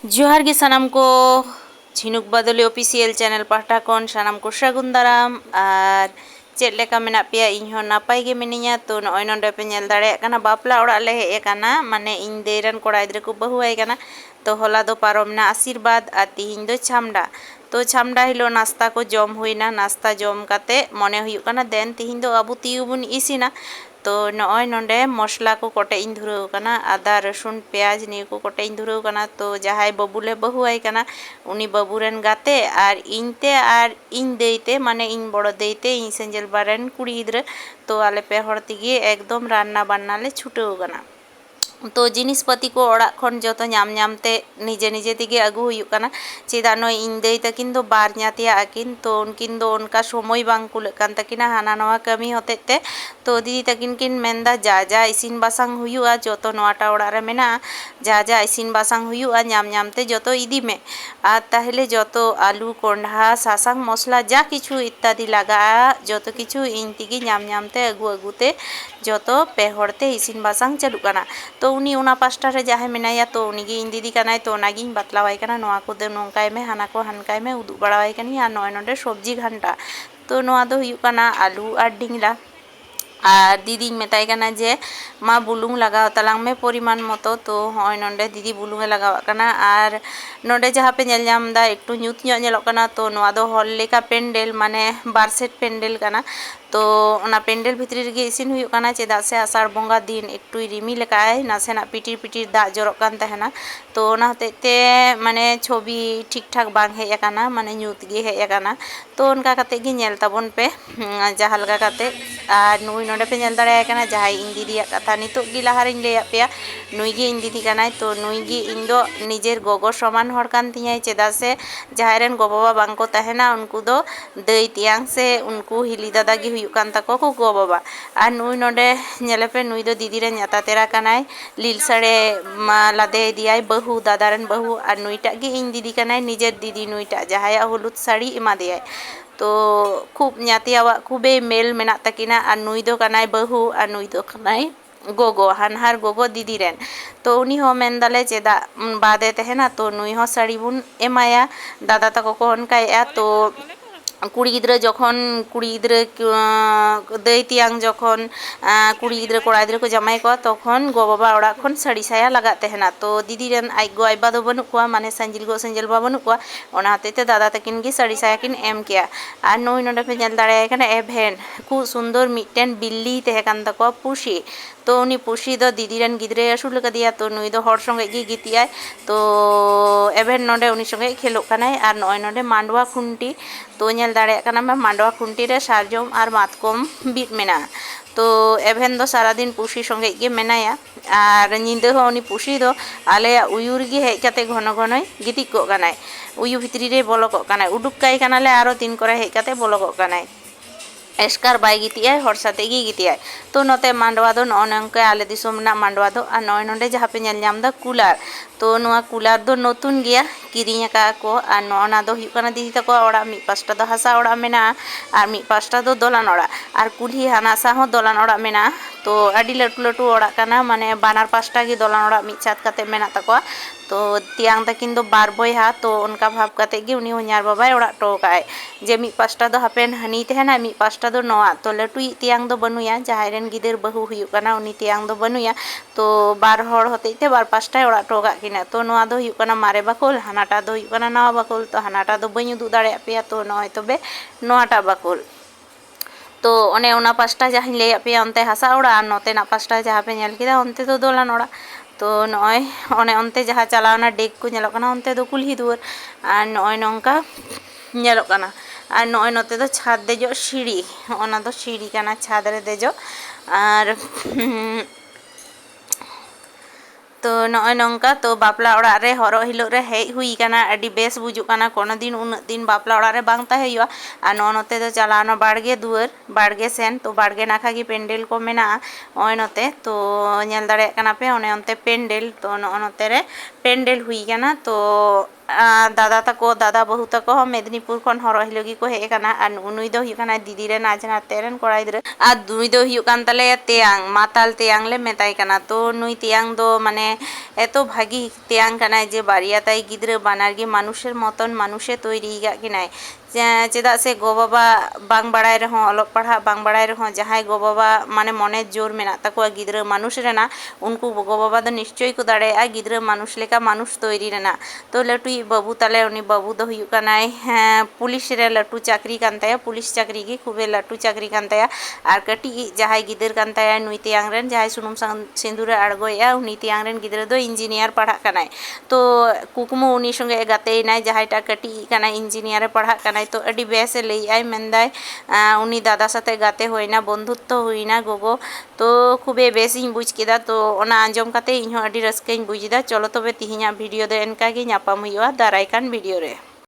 जोहार गे सानाम को झिनुक बदली ऑफिशियल चैनल पाहटा कोन सानाम को सागुन दाराम और चेद लेका मेना पेया इन हो नापाय गे मिनिया तो नॉय नोंडे पे नेल दाड़े काना बापला ओड़ा ले हे काना माने इन देरन कोड़ा इद्रे को बहु आय काना तो होला दो पारोमना आशीर्वाद आ तिहिन दो छामडा तो छामडा हिलो नास्ता को जम हुईना नास्ता जम काते मने हुयु काना देन तिहिन दो आबु तियुबुन इसिना तो नॉय नोंडे मसला को कोटे इन धुरौ काना आदा रसुन प्याज निये को कोटे इन धुरौ काना तो जहाय बबुले बहु आय काना उनी बबुरेन गाते और इनते और इन देते माने इन बड़ो देते इन सेंजेल बारेन कुड़ी गिद्रा तो आले पे हर तिगे एकदम रान्ना बान्ना ले छुटौ काना तो जिनिसपाती को ओड़ा खन जो नाम नामते निजे निजे तिगे आगु हुयुक काना चेदा नय इन देई तकिन दो बार ᱧᱟᱛᱤᱭᱟ आकिन तो उनकिन दो उनका समय बांग कुल कान तकिना हाना नवा कमी होतेते तो दीदी तकिन किन मेंदा जा जा इसिन बासांग हुयुआ जतो नवाटा ओड़ा रे मेना जा जा इसिन बासांग हुयुआ नाम नामते जतो इदी में आ ताहले जतो आलू कोंढा सासांग मसला जा किछु इत्यादि लगा जतो किछु इन तिगे नाम नामते आगु आगुते जतो पे हरते इसिन बासांग चालू काना तो उनी उना पास्टा रे जाहे मेनाया तो उनीगे इन दीदी कानाय तो नागिन बातलावाय काना नोआ को दे नोंकाय में हाना को हानकाय में उदु बड़ावाय कानी आ नय नोंडे सब्जी घंटा तो नोआ दो हुयुक काना आलू और डिंगला और दीदी मेताय काना जे मा बुलुंग लगाव तलांग में परिमाण मतो तो हय नोंडे दीदी बुलुंग लगाव काना और नोंडे जहाँ पे नेल ᱧᱟᱢ दा एकटू ᱧᱩᱛ ᱧᱚᱜ ᱧᱮᱞᱚᱜ ᱠᱟᱱᱟ तो नोआ दो हॉल लेका पेंडेल माने बार सेट पेंडेल काना तो ओना पेंडेल भितरी रेगे इसिन हुयुक काना चेदा से आषाढ़ बंगा दिन एकटू रिमिल काय नासेना पिटिर पिटिर दा जरक कान तहना तो ओना हतेते माने छवि ठीक ठाक बांग हेज आकाना माने ᱧᱩᱛ गे हेज आकाना तो उनका काते गे नेल ताबोन पे जहाँ लगा काते और नुई नोंडे पे नेल दाड़े काना जहाँ इन दीदी कथा नितो गे लाहारिन लैया पेया नुई गे इन दीदी कानाय तो नुई गे इन दो निजेर गोगो समान हर कान तियाय चेदा से जहाँ रेन गो बाबा बांग को तहना उनको दो दई तियांग से उनको हिली दादा गे हुयुक कान ताको को गो बाबा और नुई नोंडे नेले पे नुई दो दीदी रे ᱧᱟᱛᱟ तेरा कानाय लील साड़े लादे दियाय बहु दादा रेन बहु और नुईटा गे इन दीदी कानाय निजेर दीदी नुईटा जहाया हलुद साड़ी एमा दियाय तो खूब ᱧাᱛᱤयावा खूबे मेल मेना तकिना और नुई दो कानाय बहु और नुई दो कानाय गोगो हानहार गोगो दीदी रेन तो उनी हो मेन दाले चेदा बादे तहना तो नुई हो साड़ी बुन एमाया दादा तको को अनकाया तो कुड़ी गिद्रा जखन कुड़ी गिद्रा दई तियांग जखन कुड़ी गिद्रा कोड़ा गिद्रा को जमाई को तखन गो बाबा ओड़ा खन साड़ी साया लगा तहना तो दीदी रेन आई गो आइबा दो बनु कोआ माने संजिल गो संजिल बा बनु कोआ ओना हतेते दादा तकिन गे साड़ी साया किन एम किया और नोई नोंडे पे नेल दाड़े काना एभेन खूब सुंदर मिटन बिल्ली तहे कान तको पुशी तो उनी पुशी दो दीदी रेन गिद्रे आसुल कदिया तो नुई दो हर संगे गे गितियाय तो एभेन नोंडे उनी संगे खेलोग कानाय और नय नोंडे मांडवा खुंटी तो नेल दाड़े काना मांडवा खुंटी रे सारजम और मातकम बिद मेना तो एभेन दो सारा दिन पुशी संगे गे मेनाया और निंदा हो उनी पुशी दो आले उयुर गे हेज काते घन घनय गितिक को कानाय उयु भितरी रे बोलक कानाय उडुक काय कानाले आरो तीन करे हेज काते बोलक कानाय एस्कार बाय गितियाय हर साथे गे गितियाय तो नोते मांडवा दो नौनंके आले दिसोम ना मांडवा दो और नय नोंडे जहाँ पे नेल ᱧᱟᱢ दा कूलर तो नुआ कूलर दो नतुन गया किरिंग का को और नोना दो हुयुक काना दीदी तको ओड़ा मी पास्टा दो हासा ओड़ा मेना और मी पास्टा दो दोलान ओड़ा और कुल्ही हानासा हो दोलान ओड़ा मेना तो अडी लटू लटू ओड़ा काना माने बानार पास्टा गे दोलान ओड़ा मी छात काते मेना तको तो तियांग तकिन दो बार बयहा तो उनका भाव काते गे उनी हኛर बाबाय ओड़ा टोकाय जे मी पास्टा दो हापेन हनी तहना मी पास्टा दो नोआ तो लटुई तियांग दो बनुया जहाय रेन गिदर बहु हुयुक काना उनी तियांग दो बनुया तो बार हर होतेते बार पास्टा ओड़ा टोका किना तो नोआ दो हुयुक काना मारे बाकुल हानाटा दो हुयुक काना नवा बाकुल तो हानाटा दो बई उदु दाड़े पेया तो नय तबे नोआटा बाकुल तो ओने ओना पास्टा जहाँ लैया पेया ओनते हासा ओड़ा नोते ना पास्टा जहाँ पे नेल केदा ओनते तो दोलान ओड़ा तो नय ओने ओनते जहाँ चलावना डेक को नेलोग काना ओनते दो कुल्ही दुआर और नय नोंका नेलोग काना और नय नोते दो छाद देजो सीढ़ी ओना दो सीढ़ी काना छाद रे देजो और तो नय नोंका तो बापला ओड़ा रे हरो हिलो रे हेज हुई काना अडी बेस बुजुक काना कोनो दिन उन दिन बापला ओड़ा रे बांग ताहे हुआ और नोते दो चलावना बाड़गे दुआर बाड़गे सेन तो बाड़गे नाखा गे पेंडेल को मेना ओय नोते तो नेल दाड़े काना पे ओने ओनते पेंडेल तो नोते रे ᱯᱮᱱᱰᱮᱞ ᱦᱩᱭ ᱠᱟᱱᱟ ᱛᱚ दादा तको दादा बहु तको मेदिनीपुर खन हरो हिलोगी को हेज कना और नुई दो हुयुग कना दीदी रे नाजना तेरन कोड़ा गिद्रा और नुई दो हुयुग कान तले तेयांग माताल तेयांग ले मेताय कना तो नुई तेयांग दो माने एतो भागी तेयांग कना जे बारिया ताई गिद्रा बानार गे मानुषेर मतन मानुषे तैरी गा किनाय चेदा से गो बाबा बांग बाड़ाय रहो अलग पढ़ा बांग बाड़ाय रहो जहाय गो बाबा माने मने जोर मेना तको गिद्रा मानुष रेना उनको गो बाबा दो निश्चय को दाड़ेया गिद्रा मानुष लेका मानुष तैरी रेना तो लटू बाबू ताले उनी बाबू दो हुयुग कनाय पुलिस रे लटू चाकरी कान ताया पुलिस चाकरी गे खूबे लटू चाकरी कान ताया और कटी जहाय गिद्र कान ताया नुई तेयांग रेन जहाय सुनुम सिंदूर आड़गोया उनी तेयांग रेन गिद्रा दो इंजिनियर पढ़ा कनाय तो कुकमु उनी संगे गातेनाय जहाय टा कटी कनाय इंजिनियर पढ़ा कनाय तो अडी बेस लई मेंदाय उनी दादा साथे गाते होइना बंधुत्व होइना गोगो तो खूबे बेसिंग बुझ केदा तो ओना आंजम काते इᱧ हो अडी रस्काኝ बुझदा चलो तबे तिहिङा भिडियो दो एनका गे ᱧᱟᱯᱟᱢ हुयुआ दारायकान भिडियो रे।